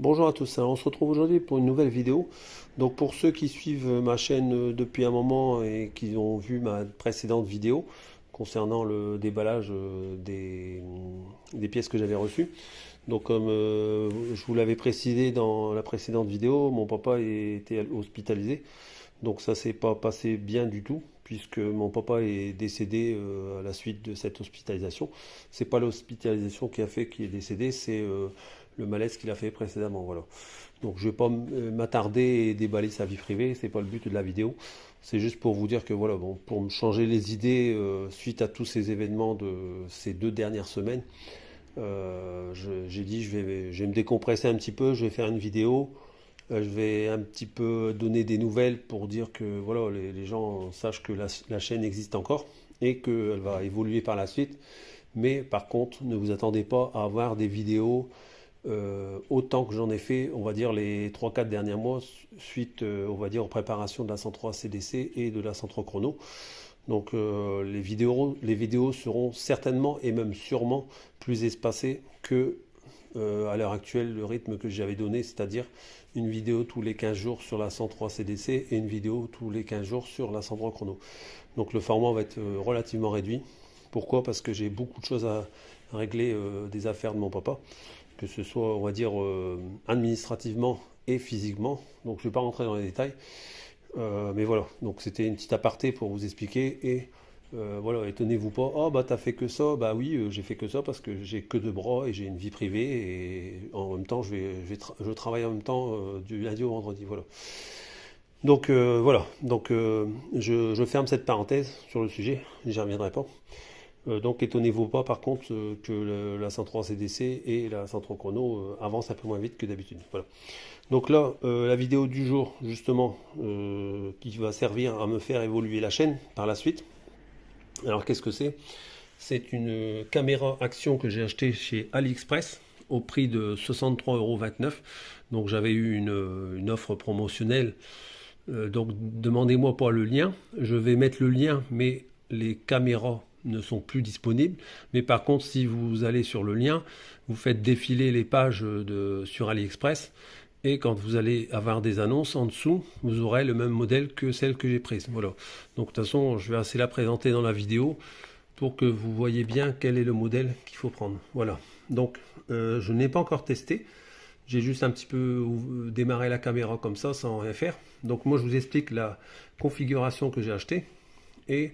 Bonjour à tous, alors on se retrouve aujourd'hui pour une nouvelle vidéo. Donc pour ceux qui suivent ma chaîne depuis un moment et qui ont vu ma précédente vidéo concernant le déballage des pièces que j'avais reçues. Donc comme je vous l'avais précisé dans la précédente vidéo, mon papa était hospitalisé. Donc ça s'est pas passé bien du tout, puisque mon papa est décédé à la suite de cette hospitalisation. C'est pas l'hospitalisation qui a fait qu'il est décédé, c'est le malaise qu'il a fait précédemment. Voilà. Donc je vais pas m'attarder et déballer sa vie privée, c'est pas le but de la vidéo. C'est juste pour vous dire que voilà, bon, pour me changer les idées suite à tous ces événements de ces 2 dernières semaines, j'ai dit je vais me décompresser un petit peu, je vais faire une vidéo. Je vais un petit peu donner des nouvelles pour dire que voilà, les gens sachent que la chaîne existe encore et qu'elle va évoluer par la suite. Mais par contre, ne vous attendez pas à avoir des vidéos autant que j'en ai fait, on va dire, les 3-4 derniers mois, suite, on va dire, aux préparations de la 103 CDC et de la 103 chrono. Donc les vidéos seront certainement et même sûrement plus espacées que à l'heure actuelle le rythme que j'avais donné, c'est-à-dire une vidéo tous les 15 jours sur la 103 CDC et une vidéo tous les 15 jours sur la 103 chrono. Donc le format va être relativement réduit. Pourquoi? Parce que j'ai beaucoup de choses à régler des affaires de mon papa, que ce soit, on va dire, administrativement et physiquement. Donc je ne vais pas rentrer dans les détails. Mais voilà, donc c'était une petite aparté pour vous expliquer et voilà, étonnez-vous pas, oh bah t'as fait que ça, bah oui, j'ai fait que ça parce que j'ai que 2 bras et j'ai une vie privée et en même temps je travaille en même temps du lundi au vendredi, voilà. Donc voilà, donc je ferme cette parenthèse sur le sujet, j'y reviendrai pas. Donc étonnez-vous pas par contre que la 103 CDC et la 103 chrono avancent un peu moins vite que d'habitude. Voilà. Donc là, la vidéo du jour, justement, qui va servir à me faire évoluer la chaîne par la suite. Alors qu'est-ce que c'est? C'est une caméra action que j'ai achetée chez AliExpress au prix de 63,29 €. Donc j'avais eu une offre promotionnelle. Donc demandez-moi pas le lien. Je vais mettre le lien, mais les caméras ne sont plus disponibles. Mais par contre, si vous allez sur le lien, vous faites défiler les pages sur AliExpress. Et quand vous allez avoir des annonces en dessous, vous aurez le même modèle que celle que j'ai prise. Voilà. Donc de toute façon, je vais assez la présenter dans la vidéo pour que vous voyez bien quel est le modèle qu'il faut prendre. Voilà. Donc je n'ai pas encore testé. J'ai juste un petit peu démarré la caméra comme ça sans rien faire. Donc moi je vous explique la configuration que j'ai achetée et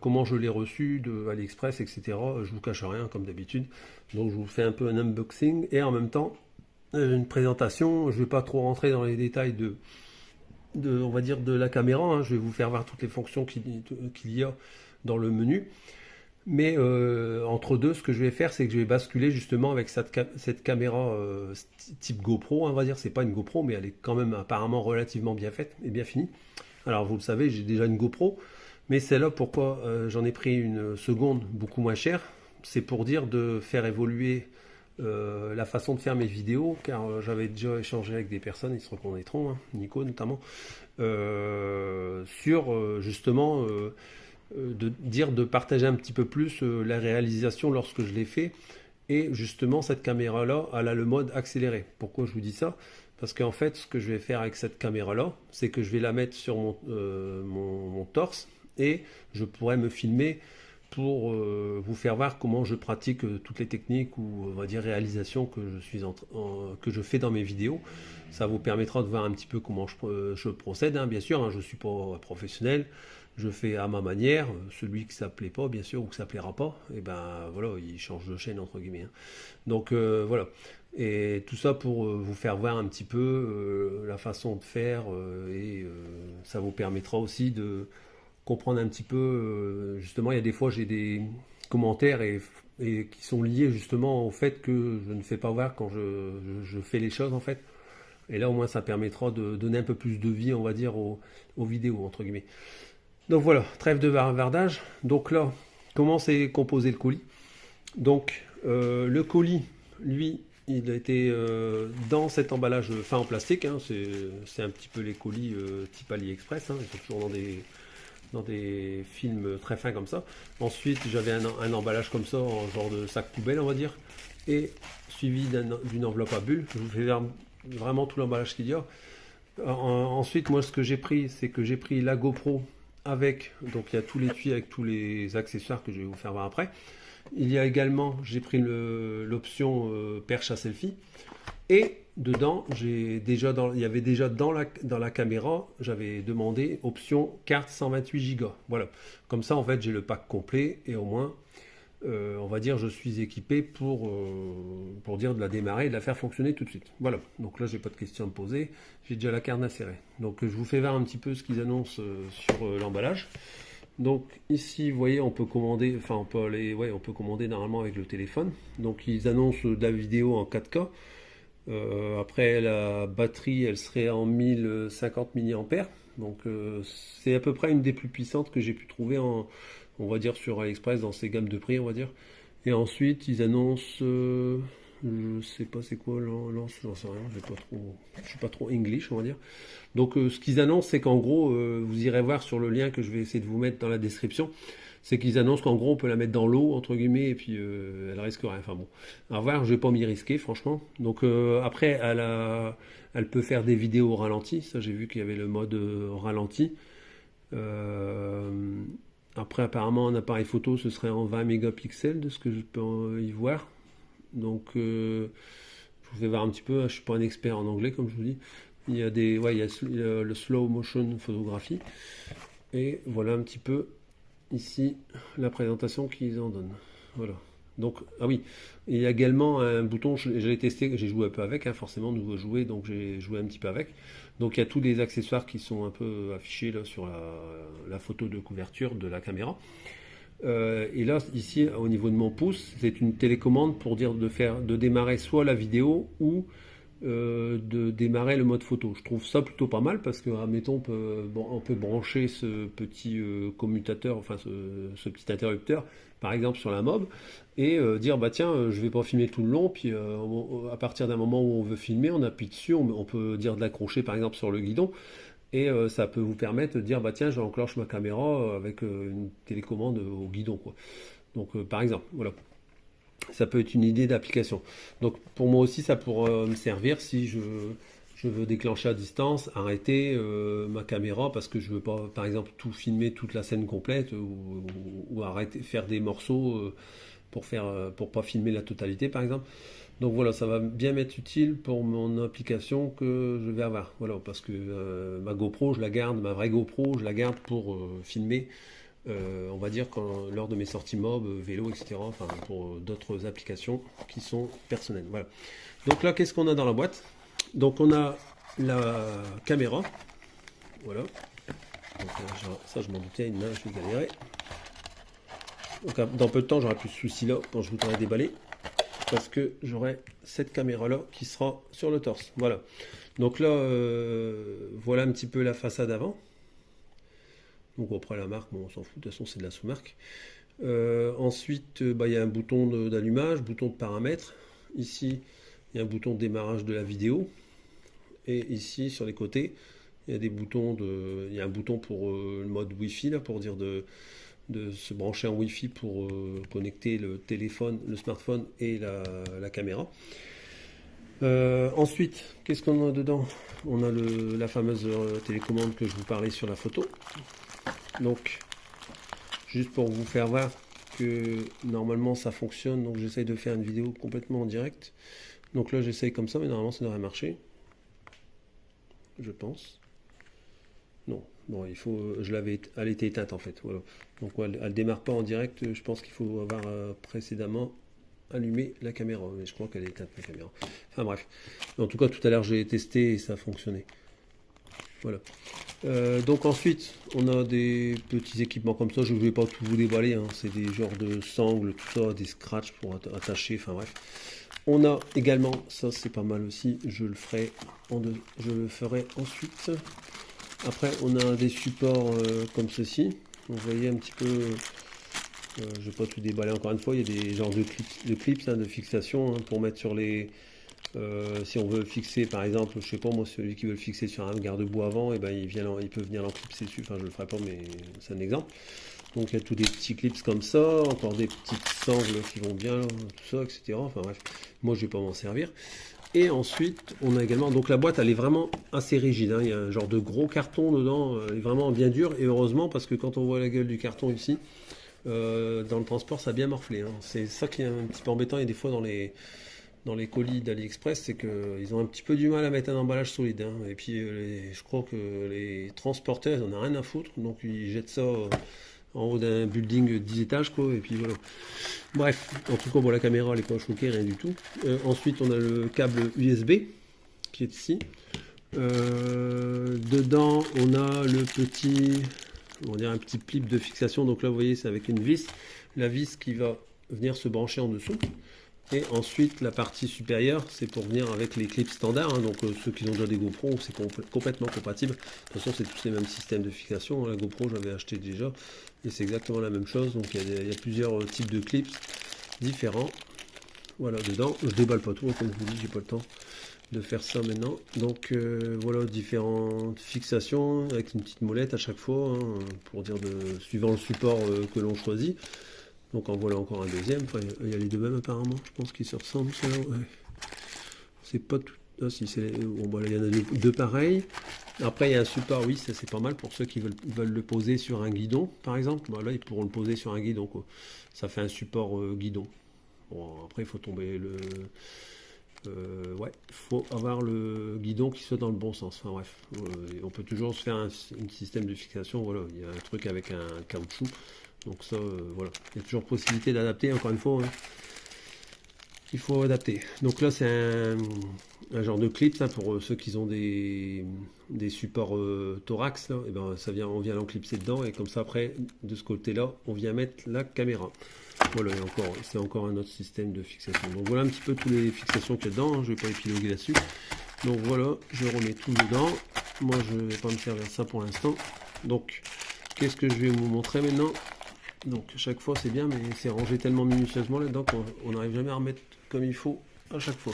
comment je l'ai reçue de AliExpress, etc. Je vous cache rien comme d'habitude. Donc je vous fais un peu un unboxing et en même temps une présentation. Je ne vais pas trop rentrer dans les détails on va dire de la caméra, hein. Je vais vous faire voir toutes les fonctions qu'il y a dans le menu. Mais entre deux, ce que je vais faire, c'est que je vais basculer justement avec cette caméra type GoPro, hein, on va dire. C'est pas une GoPro, mais elle est quand même apparemment relativement bien faite et bien finie. Alors vous le savez, j'ai déjà une GoPro, mais celle-là, pourquoi j'en ai pris une seconde beaucoup moins chère? C'est pour dire de faire évoluer la façon de faire mes vidéos, car j'avais déjà échangé avec des personnes, ils se reconnaîtront, hein, Nico notamment, sur justement de dire de partager un petit peu plus la réalisation lorsque je l'ai fait. Et justement, cette caméra-là, elle a le mode accéléré. Pourquoi je vous dis ça? Parce qu'en fait, ce que je vais faire avec cette caméra-là, c'est que je vais la mettre sur mon torse et je pourrais me filmer pour vous faire voir comment je pratique toutes les techniques ou on va dire réalisations que que je fais dans mes vidéos. Ça vous permettra de voir un petit peu comment je procède, hein, bien sûr, hein, je ne suis pas professionnel, je fais à ma manière. Celui qui ne s'appelait pas, bien sûr, ou qui ne s'appellera pas, et ben voilà, il change de chaîne entre guillemets, hein. Donc voilà. Et tout ça pour vous faire voir un petit peu la façon de faire et ça vous permettra aussi de comprendre un petit peu. Justement, il y a des fois, j'ai des commentaires et qui sont liés justement au fait que je ne fais pas voir quand je fais les choses en fait. Et là, au moins, ça permettra de donner un peu plus de vie, on va dire, aux vidéos, entre guillemets. Donc voilà, trêve de bavardage. Donc là, comment c'est composé le colis? Donc le colis, lui, il a été dans cet emballage fin en plastique, hein. C'est un petit peu les colis type AliExpress, hein. Ils sont toujours dans des films très fins comme ça. Ensuite, j'avais un emballage comme ça, en genre de sac poubelle, on va dire, et suivi d'une enveloppe à bulles. Je vous fais vraiment tout l'emballage qu'il y a. Ensuite, moi, ce que j'ai pris, c'est que j'ai pris la GoPro avec, donc il y a tous les tuyaux avec tous les accessoires que je vais vous faire voir après. Il y a également, j'ai pris l'option perche à selfie. Et dedans, il y avait déjà dans la caméra, j'avais demandé option carte 128 Go. Voilà. Comme ça, en fait, j'ai le pack complet et au moins, on va dire, je suis équipé pour dire de la démarrer et de la faire fonctionner tout de suite. Voilà. Donc là, j'ai pas de questions à me poser. J'ai déjà la carte insérée. Donc, je vous fais voir un petit peu ce qu'ils annoncent sur l'emballage. Donc ici, vous voyez, on peut commander, enfin on peut aller, ouais, on peut commander normalement avec le téléphone. Donc ils annoncent de la vidéo en 4K. Après la batterie, elle serait en 1050 mAh. Donc c'est à peu près une des plus puissantes que j'ai pu trouver on va dire sur AliExpress dans ces gammes de prix, on va dire. Et ensuite ils annoncent, je sais pas c'est quoi, j'en sais rien, je suis pas trop English, on va dire. Donc ce qu'ils annoncent, c'est qu'en gros, vous irez voir sur le lien que je vais essayer de vous mettre dans la description, c'est qu'ils annoncent qu'en gros on peut la mettre dans l'eau, entre guillemets, et puis elle risque rien. Enfin bon, à voir, je vais pas m'y risquer, franchement. Donc après, elle peut faire des vidéos au ralenti, ça j'ai vu qu'il y avait le mode ralenti. Après, apparemment, un appareil photo, ce serait en 20 mégapixels, de ce que je peux y voir. Donc, je vous vais voir un petit peu, hein, je suis pas un expert en anglais, comme je vous dis. Il y a le slow motion photographie. Et voilà un petit peu ici la présentation qu'ils en donnent. Voilà. Donc, ah oui, il y a également un bouton, j'ai testé, j'ai joué un peu avec, hein, forcément, nouveau jouet, donc j'ai joué un petit peu avec. Donc, il y a tous les accessoires qui sont un peu affichés là, sur la photo de couverture de la caméra. Et là, ici, au niveau de mon pouce, c'est une télécommande pour dire de démarrer soit la vidéo ou de démarrer le mode photo. Je trouve ça plutôt pas mal parce que, admettons, on peut brancher ce petit commutateur, enfin ce petit interrupteur, par exemple sur la mob, et dire bah tiens, je vais pas filmer tout le long, puis à partir d'un moment où on veut filmer, on appuie dessus, on peut dire de l'accrocher par exemple sur le guidon. Et ça peut vous permettre de dire bah tiens j'enclenche ma caméra avec une télécommande au guidon quoi. Donc par exemple voilà, ça peut être une idée d'application. Donc pour moi aussi ça pourrait me servir si je veux déclencher à distance, arrêter ma caméra parce que je veux pas par exemple tout filmer toute la scène complète ou arrêter faire des morceaux pour pas filmer la totalité par exemple. Donc voilà, ça va bien m'être utile pour mon application que je vais avoir. Voilà, parce que ma GoPro, je la garde, ma vraie GoPro, je la garde pour filmer, on va dire, lors de mes sorties mob, vélo, etc. Enfin, pour d'autres applications qui sont personnelles. Voilà. Donc là, qu'est-ce qu'on a dans la boîte? Donc on a la caméra. Voilà. Donc, ça, je m'en doutais, une main, je vais galérer. Donc dans peu de temps, j'aurai plus ce souci-là quand je voudrais déballer. Parce que j'aurai cette caméra là qui sera sur le torse. Voilà. Donc là, voilà un petit peu la façade avant. Donc après la marque, bon, on s'en fout, de toute façon c'est de la sous-marque. Ensuite, il y a un bouton d'allumage, bouton de paramètres. Ici, il y a un bouton de démarrage de la vidéo. Et ici, sur les côtés, il y a il y a un bouton pour le mode Wi-Fi, là, pour dire de se brancher en Wi-Fi pour connecter le téléphone, le smartphone et la caméra. Ensuite, qu'est-ce qu'on a dedans? On a la fameuse télécommande que je vous parlais sur la photo. Donc, juste pour vous faire voir que normalement ça fonctionne, donc j'essaye de faire une vidéo complètement en direct. Donc là, j'essaye comme ça, mais normalement ça devrait marcher. Je pense. Non, bon, elle était éteinte en fait. Voilà. Donc elle démarre pas en direct. Je pense qu'il faut avoir précédemment allumé la caméra. Mais je crois qu'elle est éteinte la caméra. Enfin bref. En tout cas, tout à l'heure j'ai testé et ça a fonctionné. Voilà. Donc ensuite, on a des petits équipements comme ça. Je ne vais pas tout vous déballer. Hein. C'est des genres de sangles, tout ça, des scratchs pour attacher. Enfin bref. On a également, ça c'est pas mal aussi. Je le ferai ensuite. Après, on a des supports comme ceci. Vous voyez un petit peu, je ne vais pas tout déballer encore une fois, il y a des genres de clips hein, de fixation hein, pour mettre sur les... si on veut fixer par exemple, je sais pas moi, celui qui veut le fixer sur un garde-boue avant, et ben il peut venir l'enclipser dessus, enfin je le ferai pas mais c'est un exemple. Donc il y a tous des petits clips comme ça, encore des petites sangles qui vont bien, tout ça, etc. Enfin bref, moi je vais pas m'en servir. Et ensuite, on a également, donc la boîte, elle est vraiment assez rigide, hein. Il y a un genre de gros carton dedans, elle est vraiment bien dur. Et heureusement, parce que quand on voit la gueule du carton ici, dans le transport, ça a bien morflé, hein. C'est ça qui est un petit peu embêtant. Et des fois, dans les colis d'AliExpress, c'est qu'ils ont un petit peu du mal à mettre un emballage solide, hein. Et puis, je crois que les transporteurs, ils en ont rien à foutre. Donc, ils jettent ça en haut d'un building 10 étages, quoi. Et puis voilà. Bref, en tout cas, bon, la caméra, elle n'est pas choquée, rien du tout. Ensuite, on a le câble USB qui est ici. Dedans, on a le petit, on va dire un petit clip de fixation. Donc là, vous voyez, c'est avec une vis. La vis qui va venir se brancher en dessous. Et ensuite, la partie supérieure, c'est pour venir avec les clips standards, hein. Donc ceux qui ont déjà des GoPro, c'est complètement compatible. De toute façon, c'est tous les mêmes systèmes de fixation, hein. La GoPro, j'avais acheté déjà. Et c'est exactement la même chose. Donc il y a plusieurs types de clips différents. Voilà, dedans. Je déballe pas tout, hein, comme je vous dis, j'ai pas le temps de faire ça maintenant. Donc voilà, différentes fixations avec une petite molette à chaque fois, hein, pour dire suivant le support que l'on choisit. Donc en voilà encore un deuxième. Enfin, il y a les deux mêmes apparemment. Je pense qu'ils se ressemblent. Ouais. C'est pas tout. Ah, si, bon, bah, il y en a deux pareils. Après, il y a un support, oui, ça c'est pas mal pour ceux qui veulent le poser sur un guidon, par exemple. Bah, là, ils pourront le poser sur un guidon, quoi. Ça fait un support guidon. Bon, après, il faut tomber le. Ouais, il faut avoir le guidon qui soit dans le bon sens. Enfin bref, on peut toujours se faire un système de fixation. Voilà, il y a un truc avec un caoutchouc. Donc ça, voilà, il y a toujours possibilité d'adapter. Encore une fois, hein, il faut adapter. Donc là, c'est un genre de clip, hein, pour ceux qui ont des supports thorax. Là, et ben, on vient l'enclipser dedans et comme ça après, de ce côté-là, on vient mettre la caméra. Voilà, c'est encore un autre système de fixation. Donc voilà un petit peu toutes les fixations qu'il y a dedans, hein. Je ne vais pas épiloguer là-dessus. Donc voilà, je remets tout dedans. Moi, je ne vais pas me servir de ça pour l'instant. Donc, qu'est-ce que je vais vous montrer maintenant? Donc, chaque fois, c'est bien, mais c'est rangé tellement minutieusement là-dedans qu'on n'arrive jamais à remettre comme il faut à chaque fois.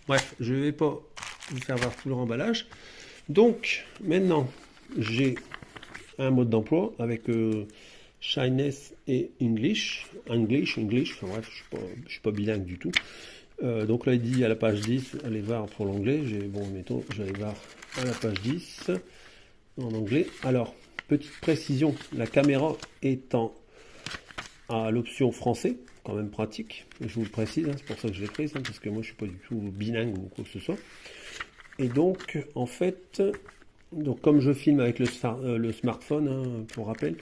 Bref, je ne vais pas vous faire voir tout le remballage. Donc, maintenant, j'ai un mode d'emploi avec Shyness et English. Enfin bref, je suis pas bilingue du tout. Donc là, il dit à la page 10, allez voir pour l'anglais. Bon, mettons, j'allais voir à la page 10 en anglais. Alors, petite précision, la caméra étant à l'option français, quand même pratique. Je vous le précise, hein, c'est pour ça que je l'ai prise, hein, parce que moi, je suis pas du tout bilingue ou quoi que ce soit. Et donc, en fait, donc comme je filme avec le smartphone, hein, pour rappel,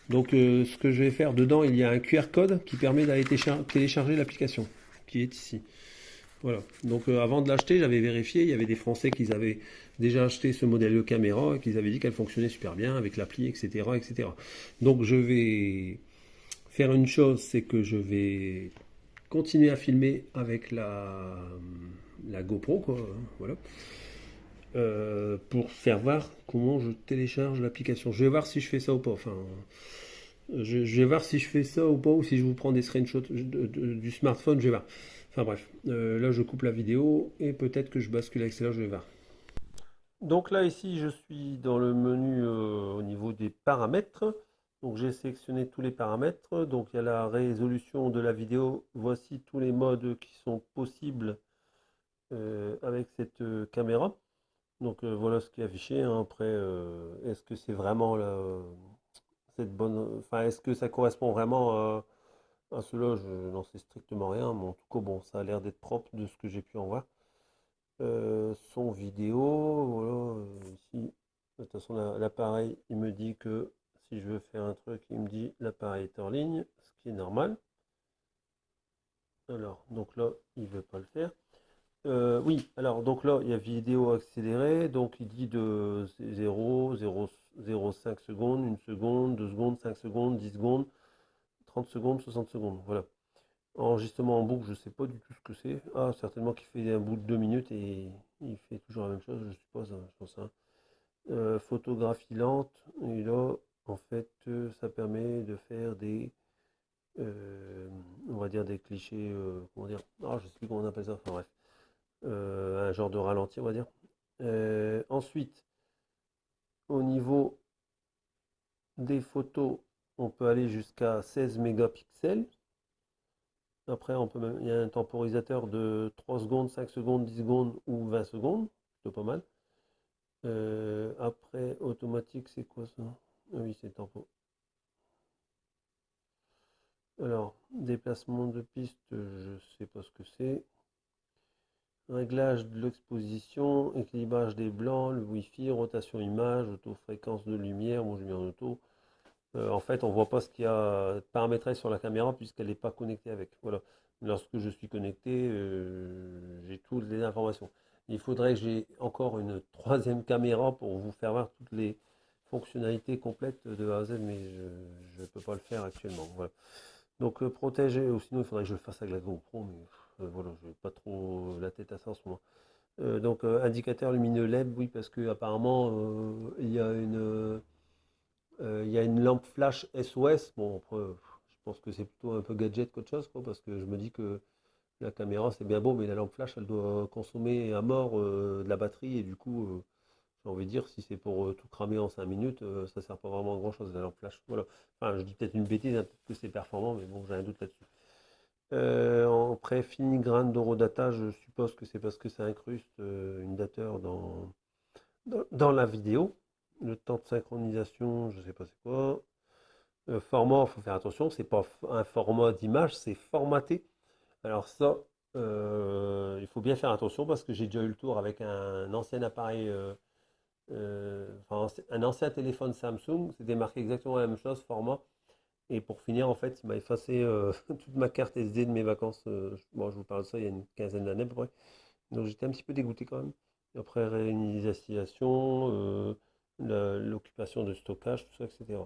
donc ce que je vais faire dedans, il y a un QR code qui permet d'aller télécharger l'application qui est ici. Voilà. Donc avant de l'acheter, j'avais vérifié, il y avait des Français qui avaient déjà acheté ce modèle de caméra et qui avaient dit qu'elle fonctionnait super bien avec l'appli, etc., etc. Donc je vais faire une chose, c'est que je vais continuer à filmer avec la GoPro, quoi, hein, voilà. Pour faire voir comment je télécharge l'application. Je vais voir si je fais ça ou pas. Enfin, je vais voir si je fais ça ou pas, ou si je vous prends des screenshots du smartphone, je vais voir. Enfin bref, là je coupe la vidéo et peut-être que je bascule avec celle-là, je vais voir. Donc là ici je suis dans le menu au niveau des paramètres. Donc j'ai sélectionné tous les paramètres. Donc il y a la résolution de la vidéo. Voici tous les modes qui sont possibles avec cette caméra. Donc voilà ce qui est affiché, hein. Après, est-ce que c'est vraiment cette bonne. Enfin, est-ce que ça correspond vraiment à cela? Je n'en sais strictement rien, mais en tout cas, bon, ça a l'air d'être propre de ce que j'ai pu en voir. Son vidéo, voilà, ici. De toute façon, l'appareil, il me dit que si je veux faire un truc, il me dit l'appareil est en ligne, ce qui est normal. Alors, donc là, il ne veut pas le faire. Oui, alors donc là, il y a vidéo accélérée, donc il dit de 0,5 secondes, 1 seconde, 2 secondes, 5 secondes, 10 secondes, 30 secondes, 60 secondes, voilà. Enregistrement en boucle, je sais pas du tout ce que c'est. Ah, certainement qu'il fait un bout de 2 minutes et il fait toujours la même chose, je suppose, hein, je pense, hein. Photographie lente, et là, en fait, ça permet de faire on va dire des clichés, comment dire, ah, je sais plus comment on appelle ça, enfin bref. Un genre de ralenti, on va dire. Ensuite, au niveau des photos, on peut aller jusqu'à 16 mégapixels. Après, il y a un temporisateur de 3 secondes, 5 secondes, 10 secondes ou 20 secondes. C'est pas mal. Après, automatique, c'est quoi ça? Ah oui, c'est tempo. Alors, déplacement de piste, je sais pas ce que c'est. Réglage de l'exposition, équilibrage des blancs, le Wi-Fi, rotation image, auto-fréquence de lumière. Moi, je mets en auto. En fait, on voit pas ce qu'il y a paramétré sur la caméra puisqu'elle n'est pas connectée avec. Voilà. Lorsque je suis connecté, j'ai toutes les informations. Il faudrait que j'ai encore une troisième caméra pour vous faire voir toutes les fonctionnalités complètes de A à Z, mais je ne peux pas le faire actuellement. Voilà. Donc protéger, ou sinon il faudrait que je le fasse avec la GoPro, mais voilà, je n'ai pas trop la tête à ça en ce moment. Donc indicateur lumineux LED, oui, parce que apparemment il y a une lampe flash SOS. Bon, après, je pense que c'est plutôt un peu gadget qu'autre chose, quoi, parce que je me dis que la caméra c'est bien beau, mais la lampe flash elle doit consommer à mort de la batterie, et du coup, j'ai envie de dire, si c'est pour tout cramer en 5 minutes, ça sert pas vraiment à grand chose la lampe flash. Voilà. Enfin, je dis peut-être une bêtise, hein, peut-être que c'est performant, mais bon, j'ai un doute là-dessus. En pré-filigrane d'Eurodata, je suppose que c'est parce que ça incruste une dateur dans la vidéo. Le temps de synchronisation, je sais pas c'est quoi. Format, il faut faire attention, c'est pas un format d'image, c'est formaté. Alors ça, il faut bien faire attention parce que j'ai déjà eu le tour avec un ancien appareil, enfin, un ancien téléphone Samsung, c'était marqué exactement la même chose, format. Et pour finir, en fait, il m'a effacé toute ma carte SD de mes vacances. Bon, je vous parle de ça il y a une quinzaine d'années à peu près. Donc j'étais un petit peu dégoûté quand même. Et après, réinitialisation, l'occupation de stockage, tout ça, etc.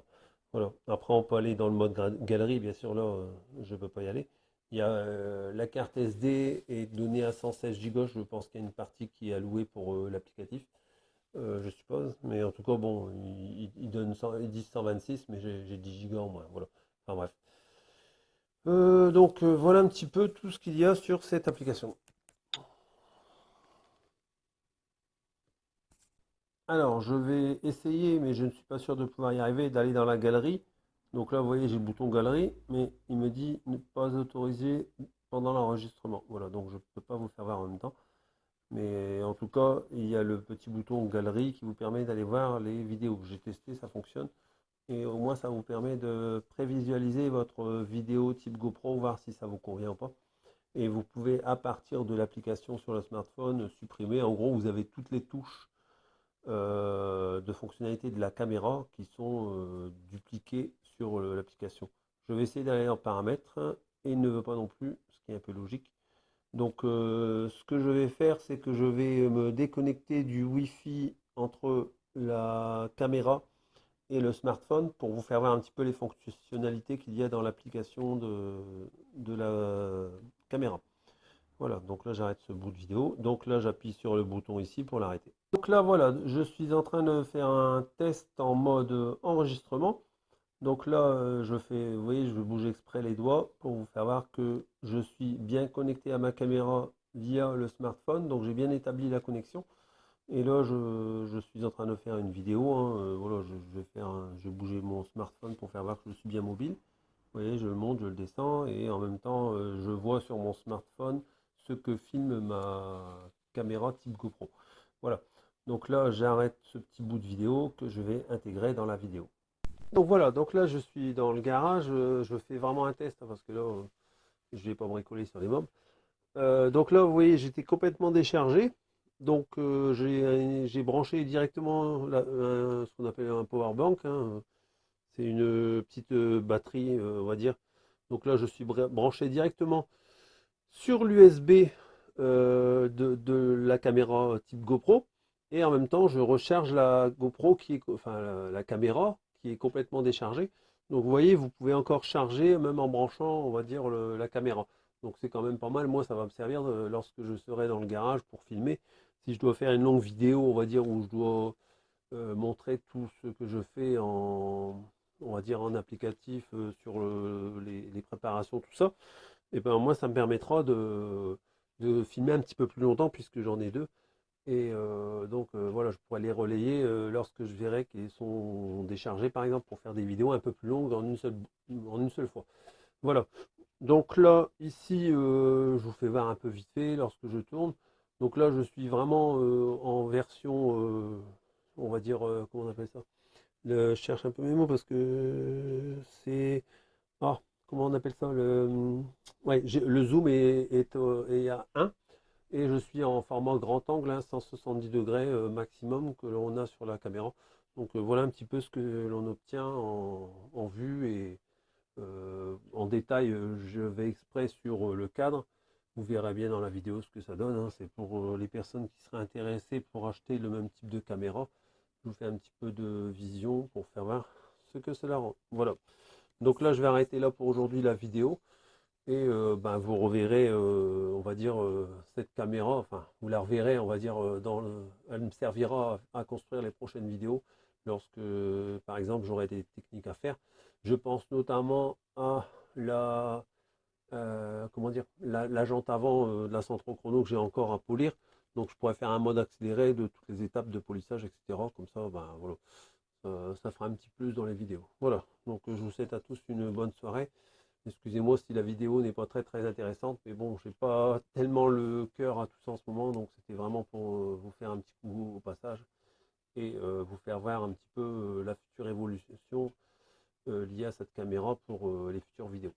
Voilà. Après, on peut aller dans le mode galerie, bien sûr, là, je ne peux pas y aller. Il y a la carte SD est donnée à 116 Go. Je pense qu'il y a une partie qui est allouée pour l'applicatif, je suppose. Mais en tout cas, bon, ils donnent 100 ils disent 126, mais j'ai 10 Go en moins. Voilà. Enfin bref. Donc voilà un petit peu tout ce qu'il y a sur cette application. Alors, je vais essayer, mais je ne suis pas sûr de pouvoir y arriver, d'aller dans la galerie. Donc là, vous voyez, j'ai le bouton galerie, mais il me dit ne pas autoriser pendant l'enregistrement. Voilà, donc je ne peux pas vous le faire voir en même temps. Mais en tout cas, il y a le petit bouton galerie qui vous permet d'aller voir les vidéos. J'ai testé, ça fonctionne. Et au moins, ça vous permet de prévisualiser votre vidéo type GoPro, voir si ça vous convient ou pas. Et vous pouvez, à partir de l'application sur le smartphone, supprimer. En gros, vous avez toutes les touches de fonctionnalités de la caméra qui sont dupliquées sur l'application. Je vais essayer d'aller en paramètres et il ne veut pas non plus, ce qui est un peu logique. Donc ce que je vais faire, c'est que je vais me déconnecter du Wi-Fi entre la caméra et le smartphone pour vous faire voir un petit peu les fonctionnalités qu'il y a dans l'application de la caméra. Voilà, donc là j'arrête ce bout de vidéo. Donc là j'appuie sur le bouton ici pour l'arrêter. Donc là voilà, je suis en train de faire un test en mode enregistrement. Donc là je fais, vous voyez, je bouge exprès les doigts pour vous faire voir que je suis bien connecté à ma caméra via le smartphone. Donc j'ai bien établi la connexion. Et là je suis en train de faire une vidéo, hein. Voilà, je vais bouger mon smartphone pour faire voir que je suis bien mobile. Vous voyez, je le monte, je le descends et en même temps, je vois sur mon smartphone ce que filme ma caméra type GoPro. Voilà. Donc là, j'arrête ce petit bout de vidéo que je vais intégrer dans la vidéo. Donc voilà, donc là, je suis dans le garage. Je fais vraiment un test, hein, parce que là, je ne vais pas bricoler sur les mobs. Donc là, vous voyez, j'étais complètement déchargé. Donc j'ai branché directement ce qu'on appelle un power bank, hein. C'est une petite batterie, on va dire. Donc là, je suis branché directement sur l'USB de la caméra type GoPro. Et en même temps, je recharge la GoPro enfin la caméra qui est complètement déchargée. Donc vous voyez, vous pouvez encore charger même en branchant, on va dire, la caméra. Donc c'est quand même pas mal. Moi, ça va me servir lorsque je serai dans le garage pour filmer. Si je dois faire une longue vidéo, on va dire, où je dois montrer tout ce que je fais on va dire, en applicatif sur les préparations, tout ça, et ben moi, ça me permettra de filmer un petit peu plus longtemps puisque j'en ai deux. Et donc voilà, je pourrais les relayer lorsque je verrai qu'ils sont déchargés, par exemple, pour faire des vidéos un peu plus longues en une seule fois. Voilà. Donc là, ici, je vous fais voir un peu vite fait lorsque je tourne. Donc là, je suis vraiment en version, on va dire, comment on appelle ça? Je cherche un peu mes mots parce que c'est... Ah, comment on appelle ça? Ouais, le zoom est à 1 et je suis en format grand angle, hein, 170 degrés maximum que l'on a sur la caméra. Donc voilà un petit peu ce que l'on obtient en vue et en détail, je vais exprès sur le cadre. Vous verrez bien dans la vidéo ce que ça donne, hein. C'est pour les personnes qui seraient intéressées pour acheter le même type de caméra. Je vous fais un petit peu de vision pour faire voir ce que cela rend. Voilà. Donc là, je vais arrêter là pour aujourd'hui la vidéo. Et ben, vous reverrez, on va dire, cette caméra, enfin, vous la reverrez, on va dire, elle me servira à construire les prochaines vidéos lorsque, par exemple, j'aurai des techniques à faire. Je pense notamment à comment dire, la jante avant de la Centro Chrono que j'ai encore à polir. Donc, je pourrais faire un mode accéléré de toutes les étapes de polissage, etc. Comme ça, ben, voilà, ça fera un petit plus dans les vidéos. Voilà, donc je vous souhaite à tous une bonne soirée. Excusez-moi si la vidéo n'est pas très intéressante, mais bon, j'ai pas tellement le cœur à tout ça en ce moment, donc c'était vraiment pour vous faire un petit coup au passage et vous faire voir un petit peu la future évolution liée à cette caméra pour les futures vidéos.